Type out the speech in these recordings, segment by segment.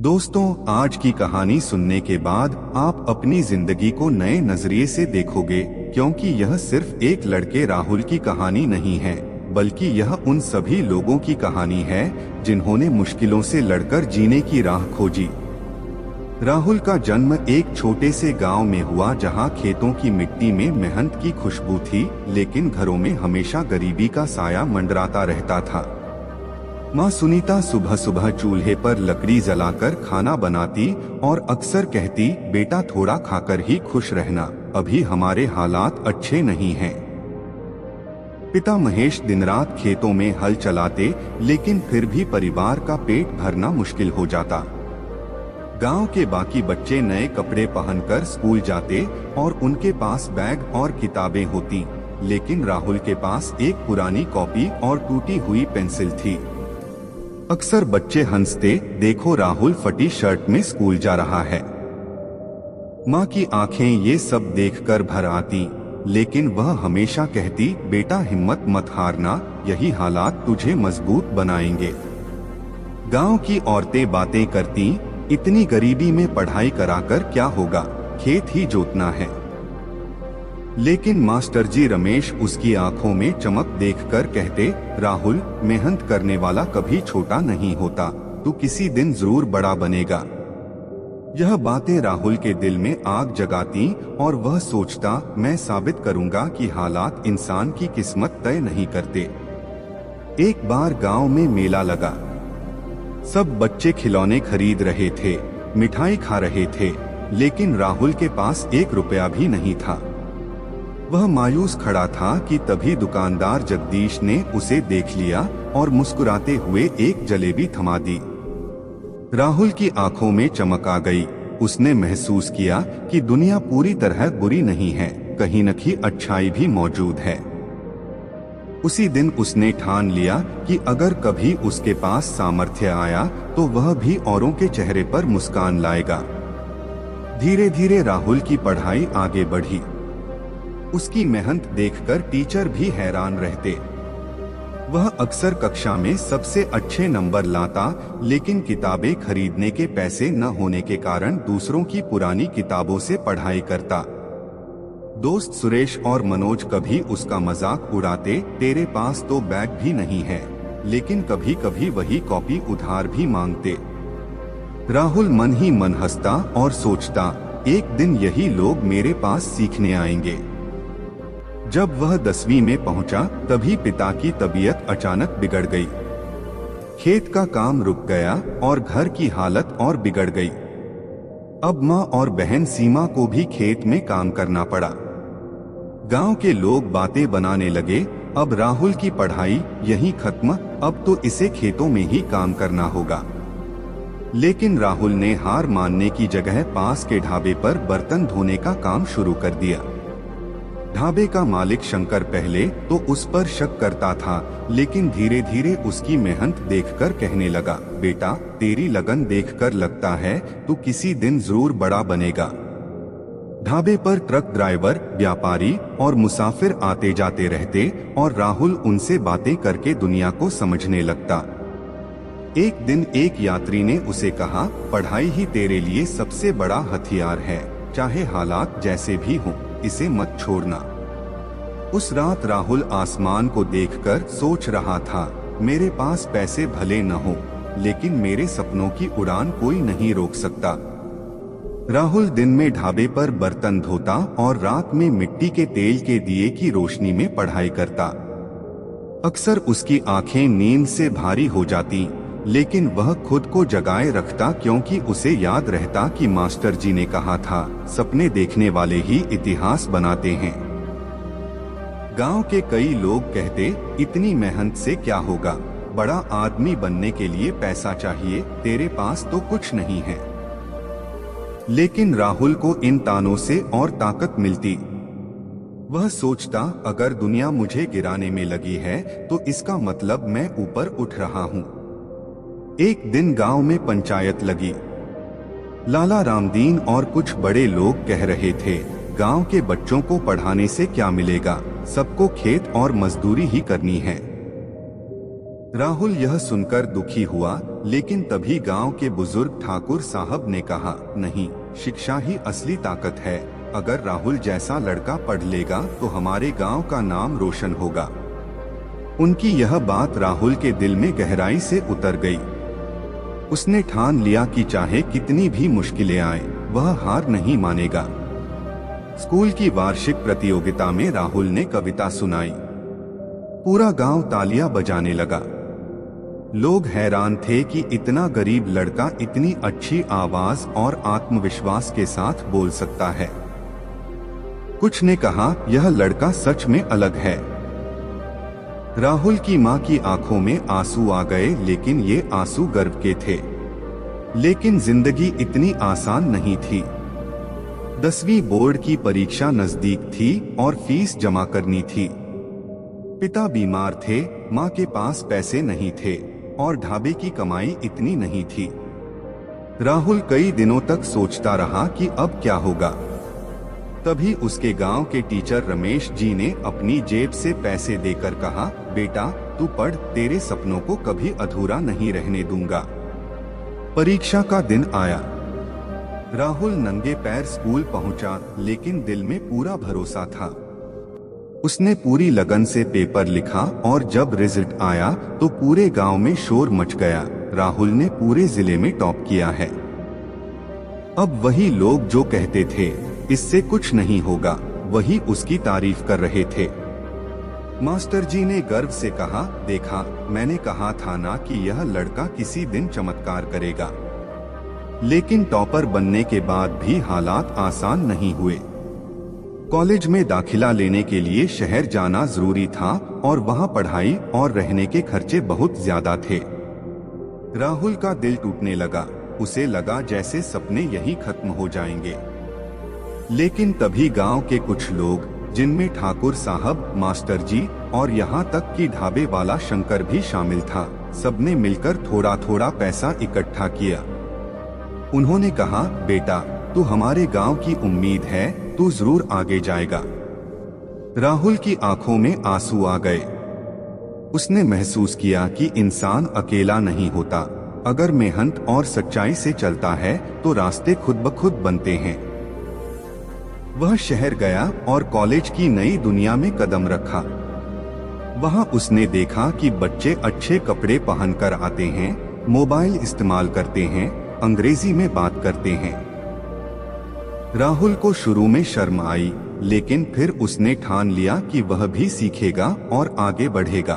दोस्तों, आज की कहानी सुनने के बाद आप अपनी जिंदगी को नए नजरिए से देखोगे, क्योंकि यह सिर्फ एक लड़के राहुल की कहानी नहीं है, बल्कि यह उन सभी लोगों की कहानी है जिन्होंने मुश्किलों से लड़कर जीने की राह खोजी। राहुल का जन्म एक छोटे से गांव में हुआ, जहां खेतों की मिट्टी में मेहनत की खुशबू थी, लेकिन घरों में हमेशा गरीबी का साया मंडराता रहता था। माँ सुनीता सुबह सुबह चूल्हे पर लकड़ी जलाकर खाना बनाती और अक्सर कहती, बेटा थोड़ा खाकर ही खुश रहना, अभी हमारे हालात अच्छे नहीं हैं। पिता महेश दिन रात खेतों में हल चलाते, लेकिन फिर भी परिवार का पेट भरना मुश्किल हो जाता। गांव के बाकी बच्चे नए कपड़े पहनकर स्कूल जाते और उनके पास बैग और किताबें होती, लेकिन राहुल के पास एक पुरानी कॉपी और टूटी हुई पेंसिल थी। अक्सर बच्चे हंसते, देखो राहुल फटी शर्ट में स्कूल जा रहा है। माँ की आंखें ये सब देखकर भर आती, लेकिन वह हमेशा कहती, बेटा हिम्मत मत हारना, यही हालात तुझे मजबूत बनाएंगे। गांव की औरतें बातें करती, इतनी गरीबी में पढ़ाई कराकर क्या होगा, खेत ही जोतना है। लेकिन मास्टर जी रमेश उसकी आंखों में चमक देखकर कहते, राहुल मेहनत करने वाला कभी छोटा नहीं होता, तू किसी दिन जरूर बड़ा बनेगा। यह बातें राहुल के दिल में आग जगाती और वह सोचता, मैं साबित करूंगा कि हालात इंसान की किस्मत तय नहीं करते। एक बार गांव में मेला लगा। सब बच्चे खिलौने खरीद रहे थे, मिठाई खा रहे थे, लेकिन राहुल के पास 1 रुपया भी नहीं था। वह मायूस खड़ा था कि तभी दुकानदार जगदीश ने उसे देख लिया और मुस्कुराते हुए एक जलेबी थमा दी। राहुल की आंखों में चमक आ गई। उसने महसूस किया कि दुनिया पूरी तरह बुरी नहीं है, कहीं न कहीं अच्छाई भी मौजूद है। उसी दिन उसने ठान लिया कि अगर कभी उसके पास सामर्थ्य आया तो वह भी औरों के चेहरे पर मुस्कान लाएगा। धीरे धीरे राहुल की पढ़ाई आगे बढ़ी। उसकी मेहनत देखकर टीचर भी हैरान रहते। वह अक्सर कक्षा में सबसे अच्छे नंबर लाता, लेकिन किताबें खरीदने के पैसे न होने के कारण दूसरों की पुरानी किताबों से पढ़ाई करता। दोस्त सुरेश और मनोज कभी उसका मजाक उड़ाते, तेरे पास तो बैग भी नहीं है, लेकिन कभी कभी वही कॉपी उधार भी मांगते। राहुल मन ही मन हंसता और सोचता, एक दिन यही लोग मेरे पास सीखने आएंगे। जब वह 10वीं में पहुंचा, तभी पिता की तबीयत अचानक बिगड़ गई। खेत का काम रुक गया और घर की हालत और बिगड़ गई। अब माँ और बहन सीमा को भी खेत में काम करना पड़ा। गांव के लोग बातें बनाने लगे, अब राहुल की पढ़ाई यहीं खत्म, अब तो इसे खेतों में ही काम करना होगा। लेकिन राहुल ने हार मानने की जगह पास के ढाबे पर बर्तन धोने का काम शुरू कर दिया। ढाबे का मालिक शंकर पहले तो उस पर शक करता था, लेकिन धीरे धीरे उसकी मेहनत देखकर कहने लगा, बेटा तेरी लगन देखकर लगता है तू किसी दिन जरूर बड़ा बनेगा। ढाबे पर ट्रक ड्राइवर, व्यापारी और मुसाफिर आते जाते रहते और राहुल उनसे बातें करके दुनिया को समझने लगता। एक दिन एक यात्री ने उसे कहा, पढ़ाई ही तेरे लिए सबसे बड़ा हथियार है, चाहे हालात जैसे भी हों, इसे मत छोड़ना। उस रात राहुल आसमान को देखकर सोच रहा था, मेरे पास पैसे भले न हो, लेकिन मेरे सपनों की उड़ान कोई नहीं रोक सकता। राहुल दिन में ढाबे पर बर्तन धोता और रात में मिट्टी के तेल के दिए की रोशनी में पढ़ाई करता। अक्सर उसकी आंखें नींद से भारी हो जाती, लेकिन वह खुद को जगाए रखता, क्योंकि उसे याद रहता कि मास्टर जी ने कहा था, सपने देखने वाले ही इतिहास बनाते हैं। गांव के कई लोग कहते, इतनी मेहनत से क्या होगा, बड़ा आदमी बनने के लिए पैसा चाहिए, तेरे पास तो कुछ नहीं है। लेकिन राहुल को इन तानों से और ताकत मिलती। वह सोचता, अगर दुनिया मुझे गिराने में लगी है तो इसका मतलब मैं ऊपर उठ रहा हूँ। एक दिन गांव में पंचायत लगी। लाला रामदीन और कुछ बड़े लोग कह रहे थे, गांव के बच्चों को पढ़ाने से क्या मिलेगा, सबको खेत और मजदूरी ही करनी है। राहुल यह सुनकर दुखी हुआ, लेकिन तभी गांव के बुजुर्ग ठाकुर साहब ने कहा, नहीं, शिक्षा ही असली ताकत है। अगर राहुल जैसा लड़का पढ़ लेगा तो हमारे गांव का नाम रोशन होगा। उनकी यह बात राहुल के दिल में गहराई से उतर गई। उसने ठान लिया कि चाहे कितनी भी मुश्किलें आए, वह हार नहीं मानेगा। स्कूल की वार्षिक प्रतियोगिता में राहुल ने कविता सुनाई। पूरा गांव तालियां बजाने लगा। लोग हैरान थे कि इतना गरीब लड़का इतनी अच्छी आवाज और आत्मविश्वास के साथ बोल सकता है। कुछ ने कहा, यह लड़का सच में अलग है। राहुल की मां की आंखों में आंसू आ गए, लेकिन ये आंसू गर्व के थे। लेकिन जिंदगी इतनी आसान नहीं थी। 10वीं बोर्ड की परीक्षा नजदीक थी और फीस जमा करनी थी। पिता बीमार थे, मां के पास पैसे नहीं थे और ढाबे की कमाई इतनी नहीं थी। राहुल कई दिनों तक सोचता रहा कि अब क्या होगा। तभी उसके गांव के टीचर रमेश जी ने अपनी जेब से पैसे देकर कहा, बेटा तू पढ़, तेरे सपनों को कभी अधूरा नहीं रहने दूंगा। परीक्षा का दिन आया। राहुल नंगे पैर स्कूल पहुंचा, लेकिन दिल में पूरा भरोसा था। उसने पूरी लगन से पेपर लिखा और जब रिजल्ट आया तो पूरे गांव में शोर मच गया। राहुल ने पूरे जिले में टॉप किया है। अब वही लोग जो कहते थे इससे कुछ नहीं होगा, वही उसकी तारीफ कर रहे थे। मास्टर जी ने गर्व से कहा, देखा, मैंने कहा था ना कि यह लड़का किसी दिन चमत्कार करेगा। लेकिन टॉपर बनने के बाद भी हालात आसान नहीं हुए। कॉलेज में दाखिला लेने के लिए शहर जाना जरूरी था और वहां पढ़ाई और रहने के खर्चे बहुत ज्यादा थे। राहुल का दिल टूटने लगा। उसे लगा जैसे सपने यहीं खत्म हो जाएंगे। लेकिन तभी गांव के कुछ लोग, जिनमें ठाकुर साहब, मास्टर जी और यहाँ तक कि ढाबे वाला शंकर भी शामिल था, सबने मिलकर थोड़ा थोड़ा पैसा इकट्ठा किया। उन्होंने कहा, बेटा तू हमारे गांव की उम्मीद है, तू जरूर आगे जाएगा। राहुल की आंखों में आंसू आ गए। उसने महसूस किया कि इंसान अकेला नहीं होता। अगर मेहनत और सच्चाई से चलता है तो रास्ते खुद ब खुद बनते हैं। वह शहर गया और कॉलेज की नई दुनिया में कदम रखा। वहां उसने देखा कि बच्चे अच्छे कपड़े पहनकर आते हैं, मोबाइल इस्तेमाल करते हैं, अंग्रेजी में बात करते हैं। राहुल को शुरू में शर्म आई, लेकिन फिर उसने ठान लिया कि वह भी सीखेगा और आगे बढ़ेगा।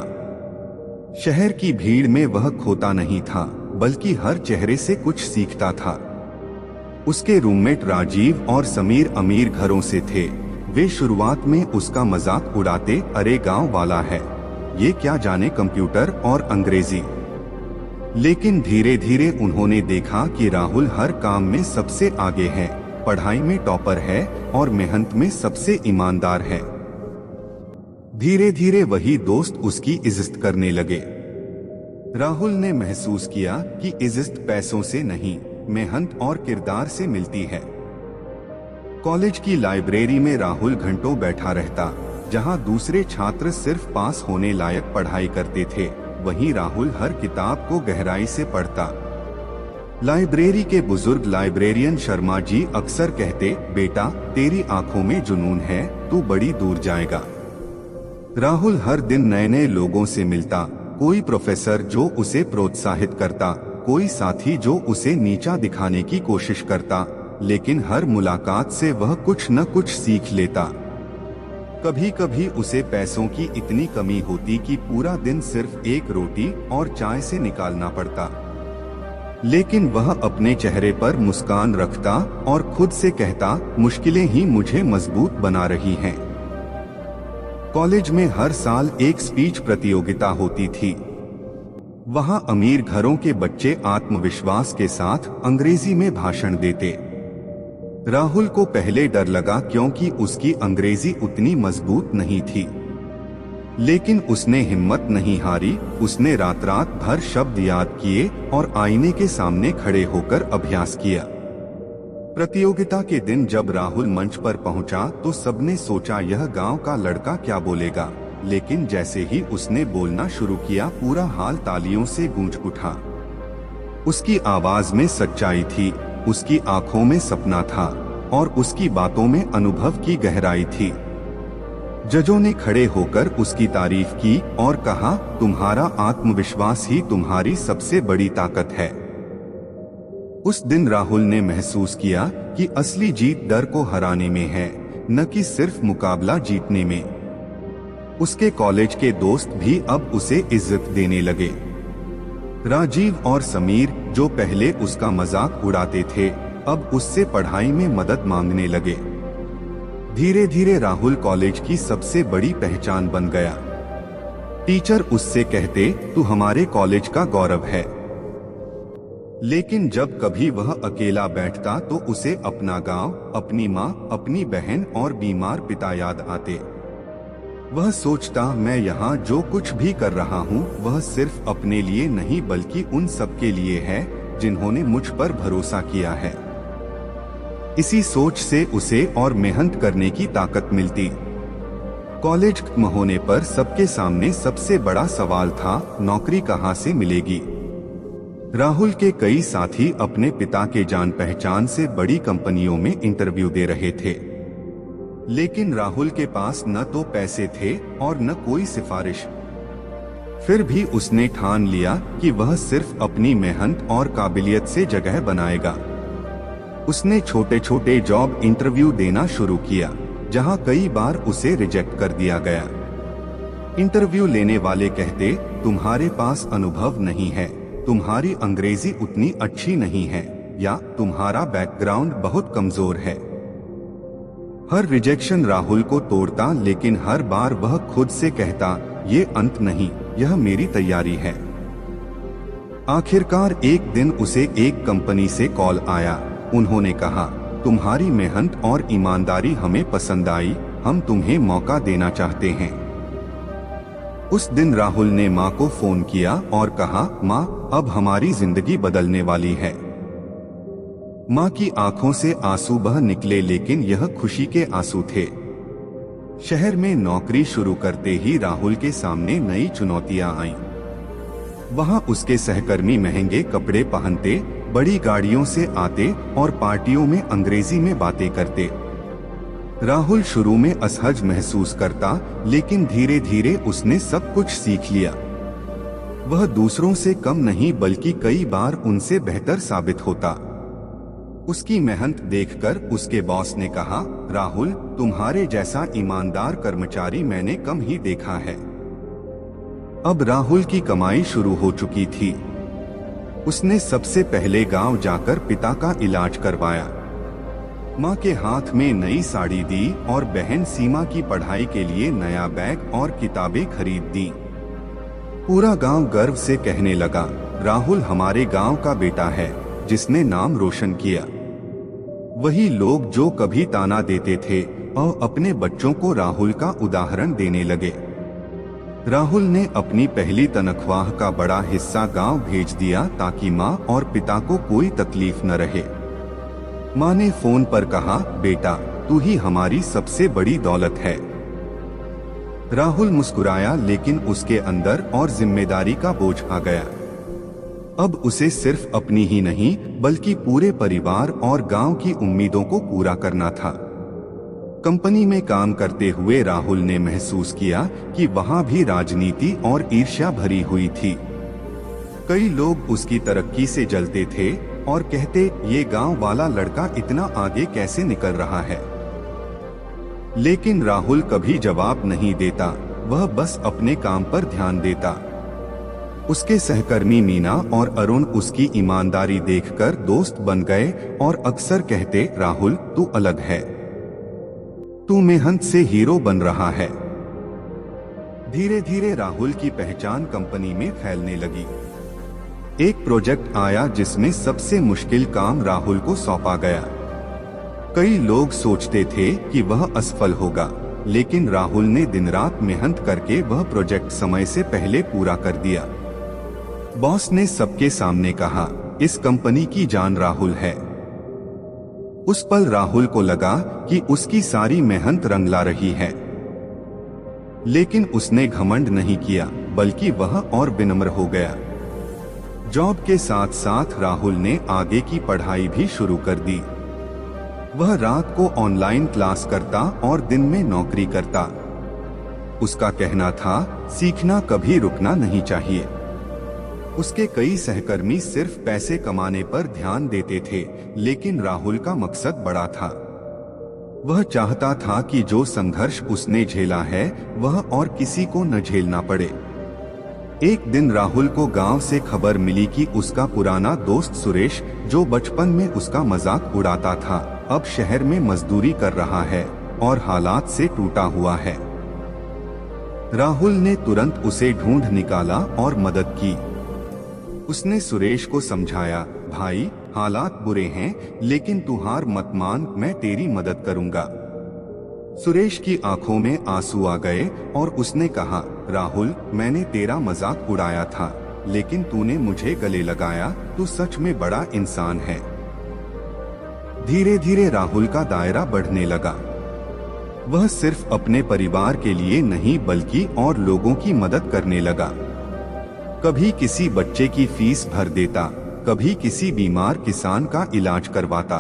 शहर की भीड़ में वह खोता नहीं था, बल्कि हर चेहरे से कुछ सीखता था। उसके रूममेट राजीव और समीर अमीर घरों से थे। वे शुरुआत में उसका मजाक उड़ाते, अरे गांव वाला है, ये क्या जाने कंप्यूटर और अंग्रेजी। लेकिन धीरे धीरे उन्होंने देखा कि राहुल हर काम में सबसे आगे है, पढ़ाई में टॉपर है और मेहनत में सबसे ईमानदार है। धीरे धीरे वही दोस्त उसकी इज्जत करने लगे। राहुल ने महसूस किया कि इज्जत पैसों से नहीं, मेहनत और किरदार से मिलती है। कॉलेज की लाइब्रेरी में राहुल घंटों बैठा रहता। जहां दूसरे छात्र सिर्फ पास होने लायक पढ़ाई करते थे, वहीं राहुल हर किताब को गहराई से पढ़ता। लाइब्रेरी के बुजुर्ग लाइब्रेरियन शर्मा जी अक्सर कहते, बेटा तेरी आंखों में जुनून है, तू बड़ी दूर जाएगा। राहुल हर दिन नए नए लोगों से मिलता। कोई प्रोफेसर जो उसे प्रोत्साहित करता, कोई साथी जो उसे नीचा दिखाने की कोशिश करता, लेकिन हर मुलाकात से वह कुछ न कुछ सीख लेता। कभी कभी उसे पैसों की इतनी कमी होती कि पूरा दिन सिर्फ एक रोटी और चाय से निकालना पड़ता, लेकिन वह अपने चेहरे पर मुस्कान रखता और खुद से कहता, मुश्किलें ही मुझे मजबूत बना रही हैं। कॉलेज में हर साल एक स्पीच प्रतियोगिता होती थी। वहां अमीर घरों के बच्चे आत्मविश्वास के साथ अंग्रेजी में भाषण देते। राहुल को पहले डर लगा क्योंकि उसकी अंग्रेजी उतनी मजबूत नहीं थी, लेकिन उसने हिम्मत नहीं हारी। उसने रात रात भर शब्द याद किए और आईने के सामने खड़े होकर अभ्यास किया। प्रतियोगिता के दिन जब राहुल मंच पर पहुंचा तो सबने सोचा यह गांव का लड़का क्या बोलेगा, लेकिन जैसे ही उसने बोलना शुरू किया पूरा हाल तालियों से गूंज उठा। उसकी आवाज में सच्चाई थी, उसकी आंखों में सपना था और उसकी बातों में अनुभव की गहराई थी। जजों ने खड़े होकर उसकी तारीफ की और कहा, तुम्हारा आत्मविश्वास ही तुम्हारी सबसे बड़ी ताकत है। उस दिन राहुल ने महसूस किया कि असली जीत डर को हराने में है, न कि सिर्फ मुकाबला जीतने में। उसके कॉलेज के दोस्त भी अब उसे इज्जत देने लगे। राजीव और समीर, जो पहले उसका मजाक उड़ाते थे, अब उससे पढ़ाई में मदद मांगने लगे। धीरे धीरे राहुल कॉलेज की सबसे बड़ी पहचान बन गया। टीचर उससे कहते, तू हमारे कॉलेज का गौरव है। लेकिन जब कभी वह अकेला बैठता तो उसे अपना गांव, अपनी माँ, अपनी बहन और बीमार पिता याद आते। वह सोचता, मैं यहाँ जो कुछ भी कर रहा हूँ वह सिर्फ अपने लिए नहीं बल्कि उन सब के लिए है जिन्होंने मुझ पर भरोसा किया है। इसी सोच से उसे और मेहनत करने की ताकत मिलती। कॉलेज खत्म होने पर सबके सामने सबसे बड़ा सवाल था, नौकरी कहाँ से मिलेगी। राहुल के कई साथी अपने पिता के जान पहचान से बड़ी कंपनियों में इंटरव्यू दे रहे थे, लेकिन राहुल के पास न तो पैसे थे और न कोई सिफारिश। फिर भी उसने ठान लिया कि वह सिर्फ अपनी मेहनत और काबिलियत से जगह बनाएगा। उसने छोटे छोटे जॉब इंटरव्यू देना शुरू किया, जहां कई बार उसे रिजेक्ट कर दिया गया। इंटरव्यू लेने वाले कहते, तुम्हारे पास अनुभव नहीं है, तुम्हारी अंग्रेजी उतनी अच्छी नहीं है, या तुम्हारा बैकग्राउंड बहुत कमजोर है। हर रिजेक्शन राहुल को तोड़ता, लेकिन हर बार वह खुद से कहता, ये अंत नहीं, यह मेरी तैयारी है। आखिरकार एक दिन उसे एक कंपनी से कॉल आया। उन्होंने कहा, तुम्हारी मेहनत और ईमानदारी हमें पसंद आई, हम तुम्हें मौका देना चाहते हैं। उस दिन राहुल ने माँ को फोन किया और कहा, माँ, अब हमारी जिंदगी बदलने वाली है। माँ की आंखों से आंसू बह निकले, लेकिन यह खुशी के आंसू थे। शहर में नौकरी शुरू करते ही राहुल के सामने नई चुनौतियां आईं। वहां उसके सहकर्मी महंगे कपड़े पहनते, बड़ी गाड़ियों से आते और पार्टियों में अंग्रेजी में बातें करते। राहुल शुरू में असहज महसूस करता, लेकिन धीरे धीरे उसने सब कुछ सीख लिया। वह दूसरों से कम नहीं बल्कि कई बार उनसे बेहतर साबित होता। उसकी मेहनत देखकर उसके बॉस ने कहा, राहुल, तुम्हारे जैसा ईमानदार कर्मचारी मैंने कम ही देखा है। अब राहुल की कमाई शुरू हो चुकी थी। उसने सबसे पहले गांव जाकर पिता का इलाज करवाया। माँ के हाथ में नई साड़ी दी और बहन सीमा की पढ़ाई के लिए नया बैग और किताबें खरीद दी। पूरा गांव गर्व से कहने लगा, राहुल हमारे गांव का बेटा है जिसने नाम रोशन किया। वही लोग जो कभी ताना देते थे और अपने बच्चों को राहुल का उदाहरण देने लगे। राहुल ने अपनी पहली तनख्वाह का बड़ा हिस्सा गांव भेज दिया ताकि माँ और पिता को कोई तकलीफ न रहे। माँ ने फोन पर कहा, बेटा, तू ही हमारी सबसे बड़ी दौलत है। राहुल मुस्कुराया, लेकिन उसके अंदर और जिम्मेदारी का बोझ आ गया। अब उसे सिर्फ अपनी ही नहीं बल्कि पूरे परिवार और गांव की उम्मीदों को पूरा करना था। कंपनी में काम करते हुए राहुल ने महसूस किया कि वहां भी राजनीति और ईर्ष्या भरी हुई थी। कई लोग उसकी तरक्की से जलते थे और कहते, ये गांव वाला लड़का इतना आगे कैसे निकल रहा है। लेकिन राहुल कभी जवाब नहीं देता, वह बस अपने काम पर ध्यान देता। उसके सहकर्मी मीना और अरुण उसकी ईमानदारी देखकर दोस्त बन गए और अक्सर कहते, राहुल, तू अलग है, तू मेहनत से हीरो बन रहा है। धीरे धीरे राहुल की पहचान कंपनी में फैलने लगी। एक प्रोजेक्ट आया जिसमें सबसे मुश्किल काम राहुल को सौंपा गया। कई लोग सोचते थे कि वह असफल होगा, लेकिन राहुल ने दिन रात मेहनत करके वह प्रोजेक्ट समय से पहले पूरा कर दिया। बॉस ने सबके सामने कहा, इस कंपनी की जान राहुल है। उस पल राहुल को लगा कि उसकी सारी मेहनत रंग ला रही है। लेकिन उसने घमंड नहीं किया, बल्कि वह और विनम्र हो गया। जॉब के साथ साथ राहुल ने आगे की पढ़ाई भी शुरू कर दी। वह रात को ऑनलाइन क्लास करता और दिन में नौकरी करता। उसका कहना था, सीखना कभी रुकना नहीं चाहिए। उसके कई सहकर्मी सिर्फ पैसे कमाने पर ध्यान देते थे, लेकिन राहुल का मकसद बड़ा था। वह चाहता था कि जो संघर्ष उसने झेला है वह और किसी को न झेलना पड़े। एक दिन राहुल को गांव से खबर मिली कि उसका पुराना दोस्त सुरेश, जो बचपन में उसका मजाक उड़ाता था, अब शहर में मजदूरी कर रहा है और हालात से टूटा हुआ है। राहुल ने तुरंत उसे ढूंढ निकाला और मदद की। उसने सुरेश को समझाया, भाई हालात बुरे हैं, लेकिन तू हार मत मान, मैं तेरी मदद करूंगा। सुरेश की आंखों में आंसू आ गए और उसने कहा, राहुल मैंने तेरा मजाक उड़ाया था, लेकिन तूने मुझे गले लगाया, तू सच में बड़ा इंसान है। धीरे धीरे राहुल का दायरा बढ़ने लगा। वह सिर्फ अपने परिवार के लिए नहीं बल्कि और लोगों की मदद करने लगा। कभी किसी बच्चे की फीस भर देता, कभी किसी बीमार किसान का इलाज करवाता।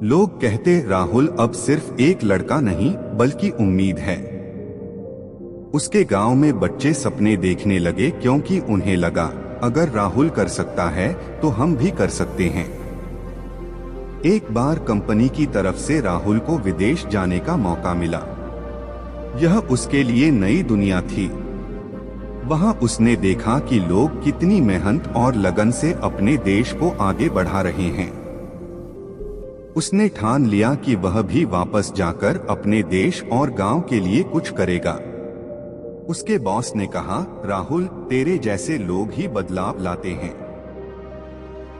लोग कहते, राहुल अब सिर्फ एक लड़का नहीं बल्कि उम्मीद है। उसके गांव में बच्चे सपने देखने लगे, क्योंकि उन्हें लगा अगर राहुल कर सकता है तो हम भी कर सकते हैं। एक बार कंपनी की तरफ से राहुल को विदेश जाने का मौका मिला। यह उसके लिए नई दुनिया थी। वहां उसने देखा कि लोग कितनी मेहनत और लगन से अपने देश को आगे बढ़ा रहे हैं। उसने ठान लिया कि वह भी वापस जाकर अपने देश और गांव के लिए कुछ करेगा। उसके बॉस ने कहा, राहुल तेरे जैसे लोग ही बदलाव लाते हैं।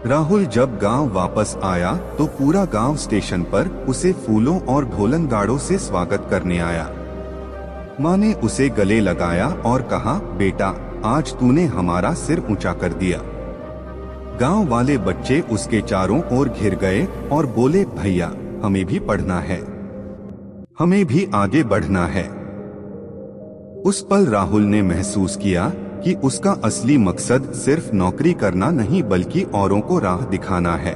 राहुल जब गांव वापस आया तो पूरा गांव स्टेशन पर उसे फूलों और ढोलन गाड़ों से स्वागत करने आया। माँ ने उसे गले लगाया और कहा, बेटा आज तूने हमारा सिर ऊंचा कर दिया। गांव वाले बच्चे उसके चारों ओर घिर गए और बोले, भैया हमें भी पढ़ना है, हमें भी आगे बढ़ना है। उस पल राहुल ने महसूस किया कि उसका असली मकसद सिर्फ नौकरी करना नहीं बल्कि औरों को राह दिखाना है।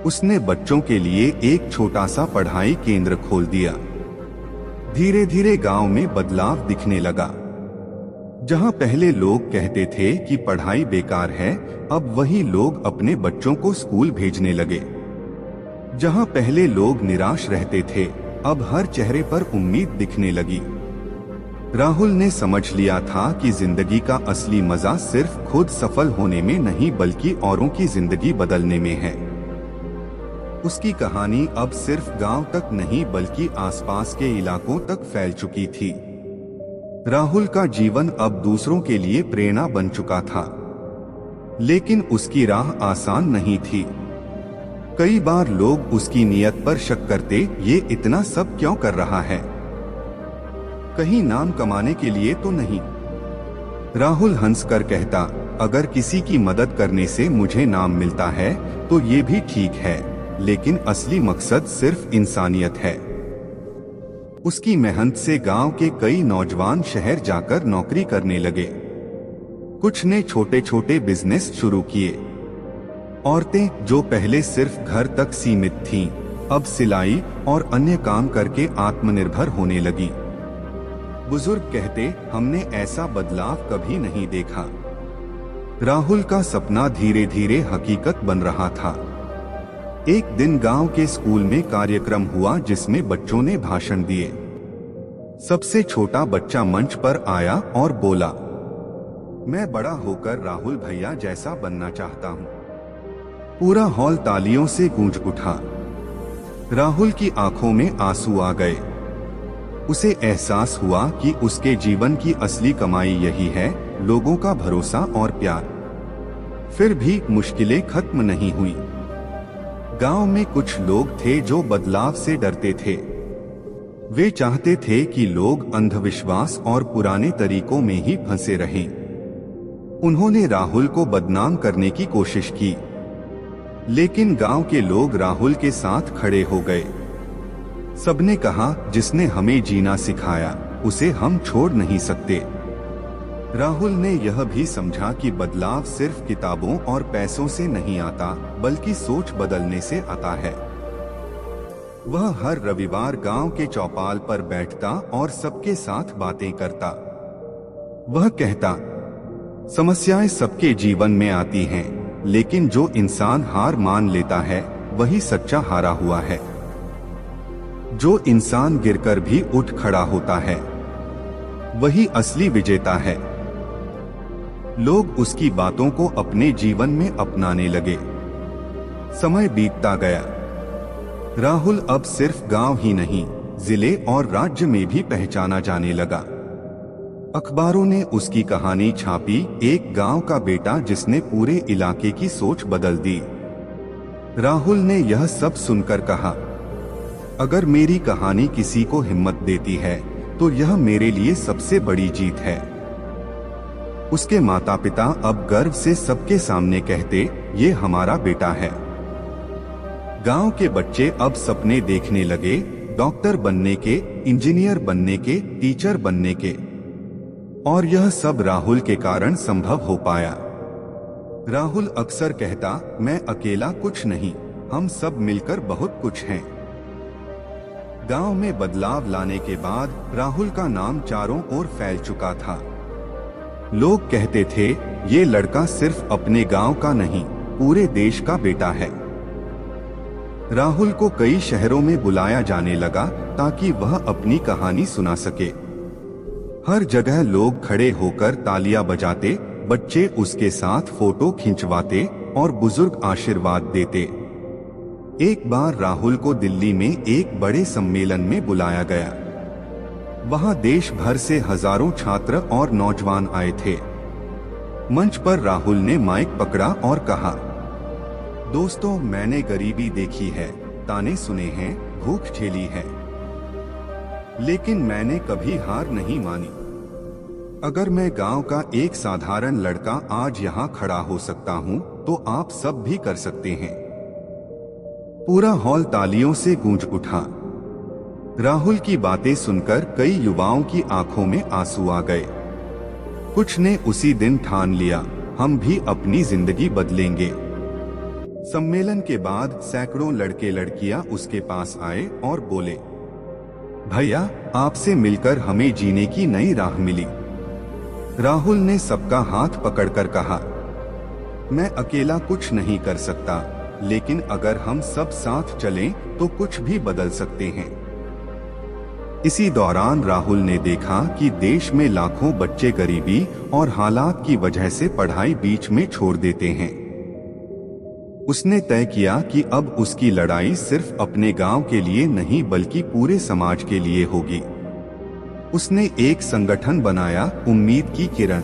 उसने बच्चों के लिए एक छोटा सा पढ़ाई केंद्र खोल दिया। धीरे धीरे गांव में बदलाव दिखने लगा। जहां पहले लोग कहते थे कि पढ़ाई बेकार है, अब वही लोग अपने बच्चों को स्कूल भेजने लगे। जहां पहले लोग निराश रहते थे, अब हर चेहरे पर उम्मीद दिखने लगी। राहुल ने समझ लिया था कि जिंदगी का असली मजा सिर्फ खुद सफल होने में नहीं बल्कि औरों की जिंदगी बदलने में है। उसकी कहानी अब सिर्फ गांव तक नहीं बल्कि आसपास के इलाकों तक फैल चुकी थी। राहुल का जीवन अब दूसरों के लिए प्रेरणा बन चुका था, लेकिन उसकी राह आसान नहीं थी। कई बार लोग उसकी नीयत पर शक करते, ये इतना सब क्यों कर रहा है, कहीं नाम कमाने के लिए तो नहीं। राहुल हंसकर कहता, अगर किसी की मदद करने से मुझे नाम मिलता है तो ये भी ठीक है, लेकिन असली मकसद सिर्फ इंसानियत है। उसकी मेहनत से गांव के कई नौजवान शहर जाकर नौकरी करने लगे। कुछ ने छोटे छोटे बिजनेस शुरू किए। औरतें जो पहले सिर्फ घर तक सीमित थीं, अब सिलाई और अन्य काम करके आत्मनिर्भर होने लगी। बुजुर्ग कहते, हमने ऐसा बदलाव कभी नहीं देखा। राहुल का सपना धीरे धीरे हकीकत बन रहा था। एक दिन गांव के स्कूल में कार्यक्रम हुआ जिसमें बच्चों ने भाषण दिए। सबसे छोटा बच्चा मंच पर आया और बोला, मैं बड़ा होकर राहुल भैया जैसा बनना चाहता हूँ। पूरा हॉल तालियों से गूंज उठा। राहुल की आंखों में आंसू आ गए। उसे एहसास हुआ कि उसके जीवन की असली कमाई यही है, लोगों का भरोसा और प्यार। फिर भी मुश्किलें खत्म नहीं हुई। गांव में कुछ लोग थे जो बदलाव से डरते थे। वे चाहते थे कि लोग अंधविश्वास और पुराने तरीकों में ही फंसे रहें। उन्होंने राहुल को बदनाम करने की कोशिश की, लेकिन गांव के लोग राहुल के साथ खड़े हो गए। सबने कहा, जिसने हमें जीना सिखाया उसे हम छोड़ नहीं सकते। राहुल ने यह भी समझा कि बदलाव सिर्फ किताबों और पैसों से नहीं आता, बल्कि सोच बदलने से आता है। वह हर रविवार गांव के चौपाल पर बैठता और सबके साथ बातें करता। वह कहता, समस्याएं सबके जीवन में आती हैं, लेकिन जो इंसान हार मान लेता है वही सच्चा हारा हुआ है। जो इंसान गिरकर भी उठ खड़ा होता है वही असली विजेता है। लोग उसकी बातों को अपने जीवन में अपनाने लगे। समय बीतता गया। राहुल अब सिर्फ गांव ही नहीं, जिले और राज्य में भी पहचाना जाने लगा। अखबारों ने उसकी कहानी छापी, एक गांव का बेटा जिसने पूरे इलाके की सोच बदल दी। राहुल ने यह सब सुनकर कहा, अगर मेरी कहानी किसी को हिम्मत देती है तो यह मेरे लिए सबसे बड़ी जीत है। उसके माता पिता अब गर्व से सबके सामने कहते, ये हमारा बेटा है। गांव के बच्चे अब सपने देखने लगे, डॉक्टर बनने के, इंजीनियर बनने के, टीचर बनने के। और यह सब राहुल के कारण संभव हो पाया। राहुल अक्सर कहता, मैं अकेला कुछ नहीं, हम सब मिलकर बहुत कुछ हैं। गांव में बदलाव लाने के बाद राहुल का नाम चारों ओर फैल चुका था। लोग कहते थे, ये लड़का सिर्फ अपने गांव का नहीं, पूरे देश का बेटा है। राहुल को कई शहरों में बुलाया जाने लगा ताकि वह अपनी कहानी सुना सके। हर जगह लोग खड़े होकर तालियां बजाते, बच्चे उसके साथ फोटो खिंचवाते और बुजुर्ग आशीर्वाद देते। एक बार राहुल को दिल्ली में एक बड़े सम्मेलन में बुलाया गया। वहां देश भर से हजारों छात्र और नौजवान आए थे। मंच पर राहुल ने माइक पकड़ा और कहा, दोस्तों, मैंने गरीबी देखी है, ताने सुने हैं, भूख झेली है, लेकिन मैंने कभी हार नहीं मानी। अगर मैं गांव का एक साधारण लड़का आज यहाँ खड़ा हो सकता हूँ, तो आप सब भी कर सकते हैं। पूरा हॉल तालियों से गूंज उठा। राहुल की बातें सुनकर कई युवाओं की आंखों में आंसू आ गए। कुछ ने उसी दिन ठान लिया, हम भी अपनी जिंदगी बदलेंगे। सम्मेलन के बाद सैकड़ों लड़के लड़कियां उसके पास आए और बोले, भैया, आपसे मिलकर हमें जीने की नई राह मिली। राहुल ने सबका हाथ पकड़कर कहा, मैं अकेला कुछ नहीं कर सकता, लेकिन अगर हम सब साथ चलें तो कुछ भी बदल सकते हैं। इसी दौरान राहुल ने देखा कि देश में लाखों बच्चे गरीबी और हालात की वजह से पढ़ाई बीच में छोड़ देते हैं। उसने तय किया कि अब उसकी लड़ाई सिर्फ अपने गांव के लिए नहीं बल्कि पूरे समाज के लिए होगी। उसने एक संगठन बनाया, उम्मीद की किरण।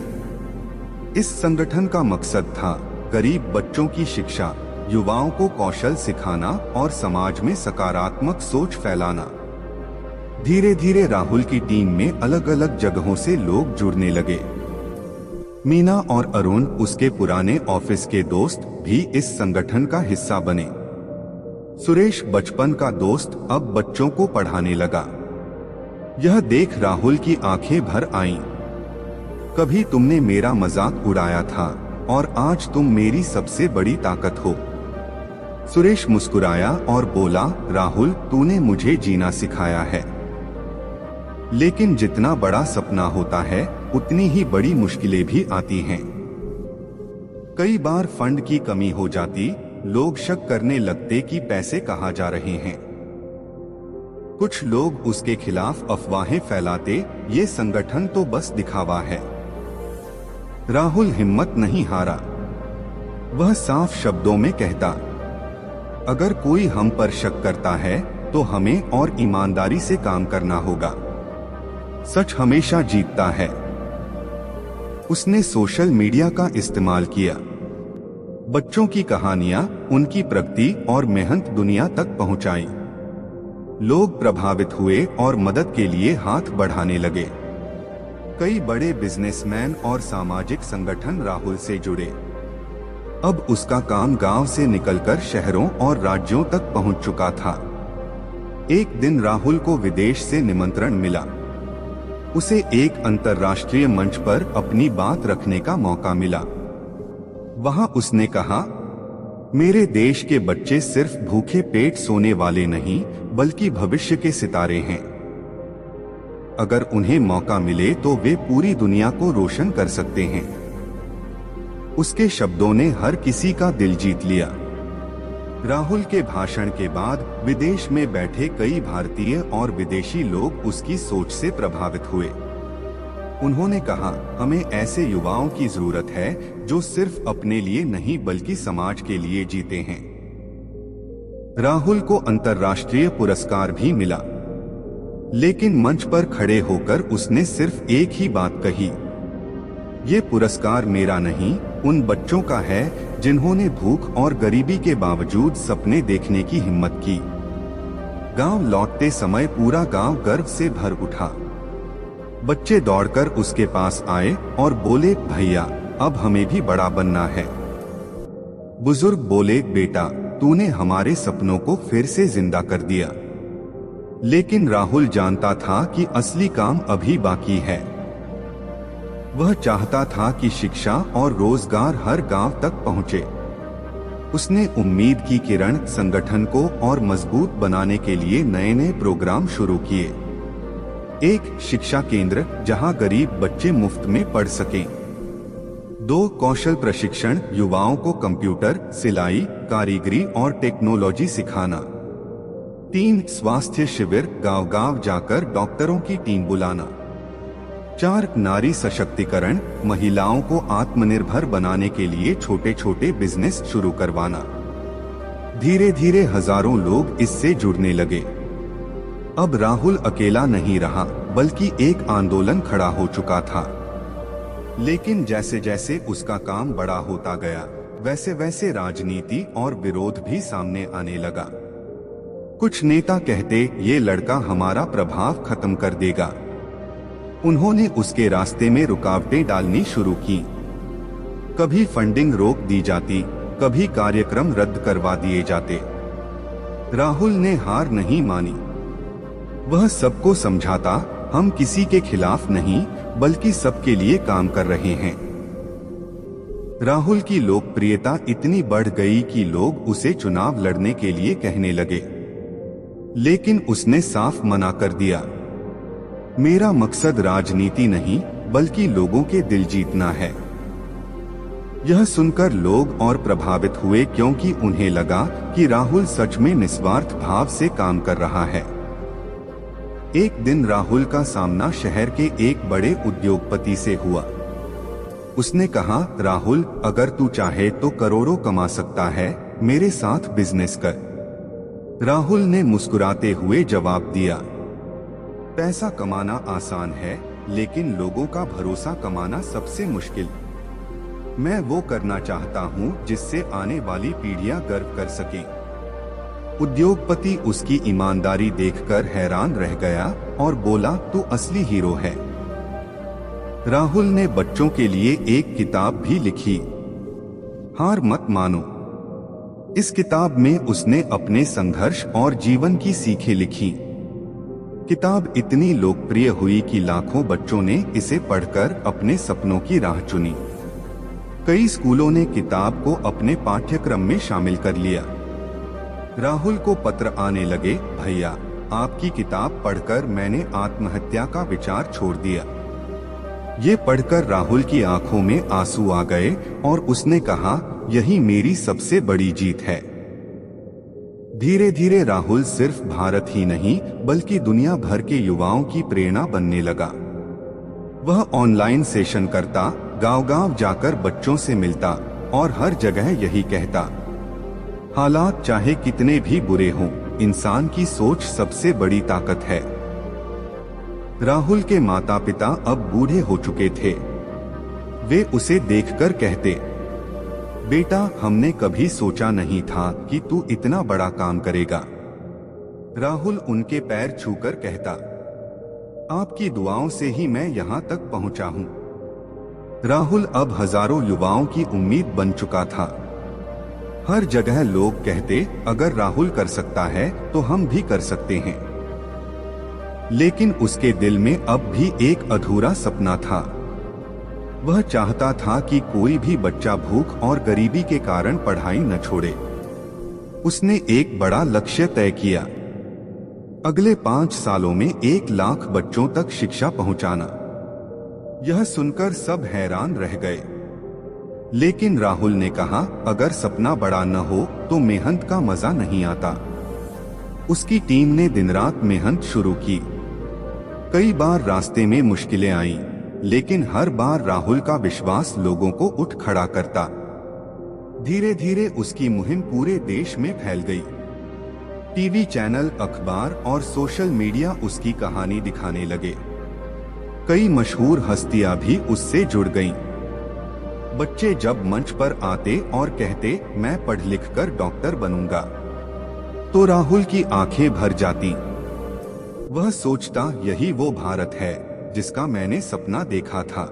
इस संगठन का मकसद था गरीब बच्चों की शिक्षा, युवाओं को कौशल सिखाना और समाज में सकारात्मक सोच फैलाना। धीरे धीरे राहुल की टीम में अलग अलग जगहों से लोग जुड़ने लगे। मीना और अरुण, उसके पुराने ऑफिस के दोस्त, भी इस संगठन का हिस्सा बने। सुरेश, बचपन का दोस्त, अब बच्चों को पढ़ाने लगा। यह देख राहुल की आंखें भर आईं। कभी तुमने मेरा मजाक उड़ाया था और आज तुम मेरी सबसे बड़ी ताकत हो। सुरेश मुस्कुराया और बोला, राहुल, तूने मुझे जीना सिखाया है। लेकिन जितना बड़ा सपना होता है, उतनी ही बड़ी मुश्किलें भी आती हैं। कई बार फंड की कमी हो जाती, लोग शक करने लगते कि पैसे कहाँ जा रहे हैं। कुछ लोग उसके खिलाफ अफवाहें फैलाते, ये संगठन तो बस दिखावा है। राहुल हिम्मत नहीं हारा। वह साफ शब्दों में कहता, अगर कोई हम पर शक करता है तो हमें और ईमानदारी से काम करना होगा। सच हमेशा जीतता है। उसने सोशल मीडिया का इस्तेमाल किया। बच्चों की कहानियां, उनकी प्रगति और मेहनत दुनिया तक पहुंचाई। लोग प्रभावित हुए और मदद के लिए हाथ बढ़ाने लगे। कई बड़े बिजनेसमैन और सामाजिक संगठन राहुल से जुड़े। अब उसका काम गांव से निकलकर शहरों और राज्यों तक पहुंच चुका था। एक दिन राहुल को विदेश से निमंत्रण मिला। उसे एक अंतर्राष्ट्रीय मंच पर अपनी बात रखने का मौका मिला। वहां उसने कहा, मेरे देश के बच्चे सिर्फ भूखे पेट सोने वाले नहीं बल्कि भविष्य के सितारे हैं। अगर उन्हें मौका मिले तो वे पूरी दुनिया को रोशन कर सकते हैं। उसके शब्दों ने हर किसी का दिल जीत लिया। राहुल के भाषण के बाद विदेश में बैठे कई भारतीय और विदेशी लोग उसकी सोच से प्रभावित हुए। उन्होंने कहा, हमें ऐसे युवाओं की जरूरत है जो सिर्फ अपने लिए नहीं बल्कि समाज के लिए जीते हैं। राहुल को अंतर्राष्ट्रीय पुरस्कार भी मिला, लेकिन मंच पर खड़े होकर उसने सिर्फ एक ही बात कही, ये पुरस्कार मेरा नहीं, उन बच्चों का है जिन्होंने भूख और गरीबी के बावजूद सपने देखने की हिम्मत की। गांव लौटते समय पूरा गांव गर्व से भर उठा। बच्चे दौड़कर उसके पास आए और बोले, भैया अब हमें भी बड़ा बनना है। बुजुर्ग बोले, बेटा तूने हमारे सपनों को फिर से जिंदा कर दिया। लेकिन राहुल जानता था कि असली काम अभी बाकी है। वह चाहता था कि शिक्षा और रोजगार हर गांव तक पहुंचे। उसने उम्मीद की किरण संगठन को और मजबूत बनाने के लिए नए नए प्रोग्राम शुरू किए। एक शिक्षा केंद्र जहां गरीब बच्चे मुफ्त में पढ़ सकें। 2 कौशल प्रशिक्षण, युवाओं को कंप्यूटर, सिलाई, कारीगरी और टेक्नोलॉजी सिखाना। 3 स्वास्थ्य शिविर, गांव-गांव जाकर डॉक्टरों की टीम बुलाना। 4 नारी सशक्तिकरण, महिलाओं को आत्मनिर्भर बनाने के लिए छोटे छोटे बिजनेस शुरू करवाना। धीरे धीरे हजारों लोग इससे जुड़ने लगे। अब राहुल अकेला नहीं रहा बल्कि एक आंदोलन खड़ा हो चुका था। लेकिन जैसे जैसे उसका काम बड़ा होता गया वैसे वैसे राजनीति और विरोध भी सामने आने लगा। कुछ नेता कहते, ये लड़का हमारा प्रभाव खत्म कर देगा। उन्होंने उसके रास्ते में रुकावटें डालनी शुरू की। कभी फंडिंग रोक दी जाती, कभी कार्यक्रम रद्द करवा दिए जाते। राहुल ने हार नहीं मानी। वह सबको समझाता, हम किसी के खिलाफ नहीं बल्कि सबके लिए काम कर रहे हैं। राहुल की लोकप्रियता इतनी बढ़ गई कि लोग उसे चुनाव लड़ने के लिए कहने लगे। लेकिन उसने साफ मना कर दिया, मेरा मकसद राजनीति नहीं बल्कि लोगों के दिल जीतना है। यह सुनकर लोग और प्रभावित हुए क्योंकि उन्हें लगा कि राहुल सच में निस्वार्थ भाव से काम कर रहा है। एक दिन राहुल का सामना शहर के एक बड़े उद्योगपति से हुआ। उसने कहा, राहुल अगर तू चाहे तो करोड़ों कमा सकता है, मेरे साथ बिजनेस कर। राहुल ने मुस्कुराते हुए जवाब दिया, पैसा कमाना आसान है लेकिन लोगों का भरोसा कमाना सबसे मुश्किल। मैं वो करना चाहता हूँ जिससे आने वाली पीढ़ियां गर्व कर सकें। उद्योगपति उसकी ईमानदारी देखकर हैरान रह गया और बोला, तू असली हीरो है। राहुल ने बच्चों के लिए एक किताब भी लिखी, हार मत मानो। इस किताब में उसने अपने संघर्ष और जीवन की सीखें लिखी। किताब इतनी लोकप्रिय हुई कि लाखों बच्चों ने इसे पढ़कर अपने सपनों की राह चुनी। कई स्कूलों ने किताब को अपने पाठ्यक्रम में शामिल कर लिया। राहुल को पत्र आने लगे, भैया आपकी किताब पढ़कर मैंने आत्महत्या का विचार छोड़ दिया। ये पढ़कर राहुल की आंखों में आंसू आ गए और उसने कहा, यही मेरी सबसे बड़ी जीत है। धीरे धीरे राहुल सिर्फ भारत ही नहीं बल्कि दुनिया भर के युवाओं की प्रेरणा बनने लगा। वह ऑनलाइन सेशन करता, गांव-गांव जाकर बच्चों से मिलता और हर जगह यही कहता, हालात चाहे कितने भी बुरे हों, इंसान की सोच सबसे बड़ी ताकत है। राहुल के माता पिता अब बूढ़े हो चुके थे। वे उसे देखकर कहते, बेटा हमने कभी सोचा नहीं था कि तू इतना बड़ा काम करेगा। राहुल उनके पैर छूकर कहता, आपकी दुआओं से ही मैं यहाँ तक पहुँचा हूँ। राहुल अब हजारों युवाओं की उम्मीद बन चुका था। हर जगह लोग कहते, अगर राहुल कर सकता है तो हम भी कर सकते हैं। लेकिन उसके दिल में अब भी एक अधूरा सपना था। वह चाहता था कि कोई भी बच्चा भूख और गरीबी के कारण पढ़ाई न छोड़े। उसने एक बड़ा लक्ष्य तय किया, अगले 5 सालों में 1 लाख बच्चों तक शिक्षा पहुंचाना। यह सुनकर सब हैरान रह गए। लेकिन राहुल ने कहा, अगर सपना बड़ा न हो तो मेहनत का मजा नहीं आता। उसकी टीम ने दिन रात मेहनत शुरू की। कई बार रास्ते में मुश्किलें आईं, लेकिन हर बार राहुल का विश्वास लोगों को उठ खड़ा करता। धीरे धीरे उसकी मुहिम पूरे देश में फैल गई। टीवी चैनल, अखबार और सोशल मीडिया उसकी कहानी दिखाने लगे। कई मशहूर हस्तियां भी उससे जुड़ गईं। बच्चे जब मंच पर आते और कहते, मैं पढ़ लिख कर डॉक्टर बनूंगा, तो राहुल की आंखें भर जाती। वह सोचता, यही वो भारत है जिसका मैंने सपना देखा था।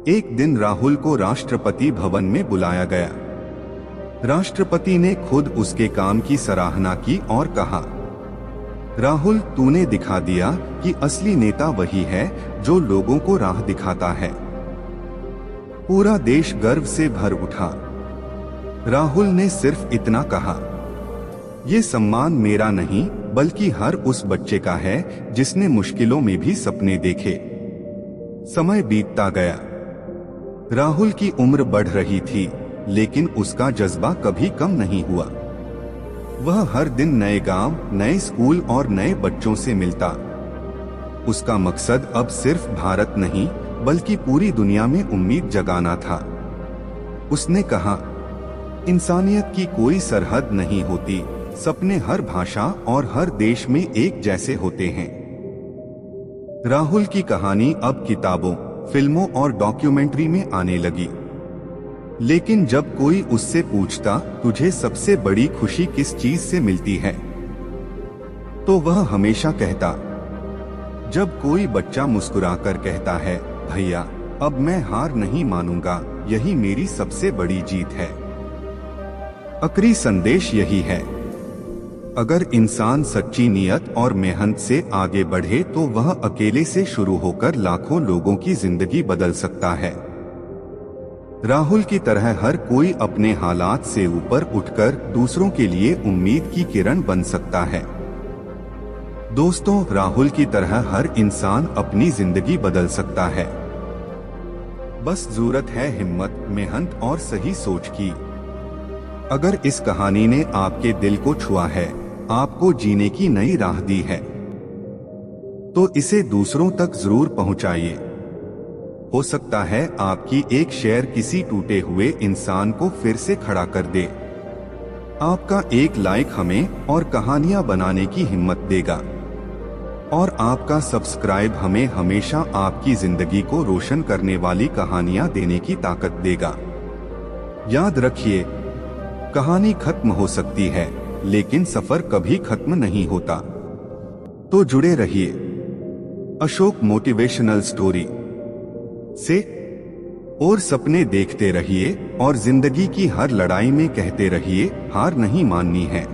एक दिन राहुल को राष्ट्रपति भवन में बुलाया गया। राष्ट्रपति ने खुद उसके काम की सराहना की और कहा, राहुल, तूने दिखा दिया कि असली नेता वही है जो लोगों को राह दिखाता है। पूरा देश गर्व से भर उठा। राहुल ने सिर्फ इतना कहा, ये सम्मान मेरा नहीं बल्कि हर उस बच्चे का है जिसने मुश्किलों में भी सपने देखे। समय बीतता गया। राहुल की उम्र बढ़ रही थी, लेकिन उसका जज्बा कभी कम नहीं हुआ। वह हर दिन नए गांव, नए स्कूल और नए बच्चों से मिलता। उसका मकसद अब सिर्फ भारत नहीं बल्कि पूरी दुनिया में उम्मीद जगाना था। उसने कहा, इंसानियत की कोई सरहद नहीं होती, सपने हर भाषा और हर देश में एक जैसे होते हैं। राहुल की कहानी अब किताबों, फिल्मों और डॉक्यूमेंट्री में आने लगी। लेकिन जब कोई उससे पूछता, तुझे सबसे बड़ी खुशी किस चीज से मिलती है, तो वह हमेशा कहता, जब कोई बच्चा मुस्कुराकर कहता है, भैया अब मैं हार नहीं मानूंगा, यही मेरी सबसे बड़ी जीत है। आखिरी संदेश यही है, अगर इंसान सच्ची नियत और मेहनत से आगे बढ़े तो वह अकेले से शुरू होकर लाखों लोगों की जिंदगी बदल सकता है। राहुल की तरह हर कोई अपने हालात से ऊपर उठकर दूसरों के लिए उम्मीद की किरण बन सकता है। दोस्तों, राहुल की तरह हर इंसान अपनी जिंदगी बदल सकता है। बस जरूरत है हिम्मत, मेहनत और सही सोच की। अगर इस कहानी ने आपके दिल को छुआ है, आपको जीने की नई राह दी है, तो इसे दूसरों तक जरूर पहुंचाइए। हो सकता है आपकी एक शेयर किसी टूटे हुए इंसान को फिर से खड़ा कर दे। आपका एक लाइक हमें और कहानियां बनाने की हिम्मत देगा, और आपका सब्सक्राइब हमें हमेशा आपकी जिंदगी को रोशन करने वाली कहानियां देने की ताकत देगा। याद रखिए, कहानी खत्म हो सकती है, लेकिन सफर कभी खत्म नहीं होता। तो जुड़े रहिए अशोक मोटिवेशनल स्टोरी से, और सपने देखते रहिए और जिंदगी की हर लड़ाई में कहते रहिए, हार नहीं माननी है।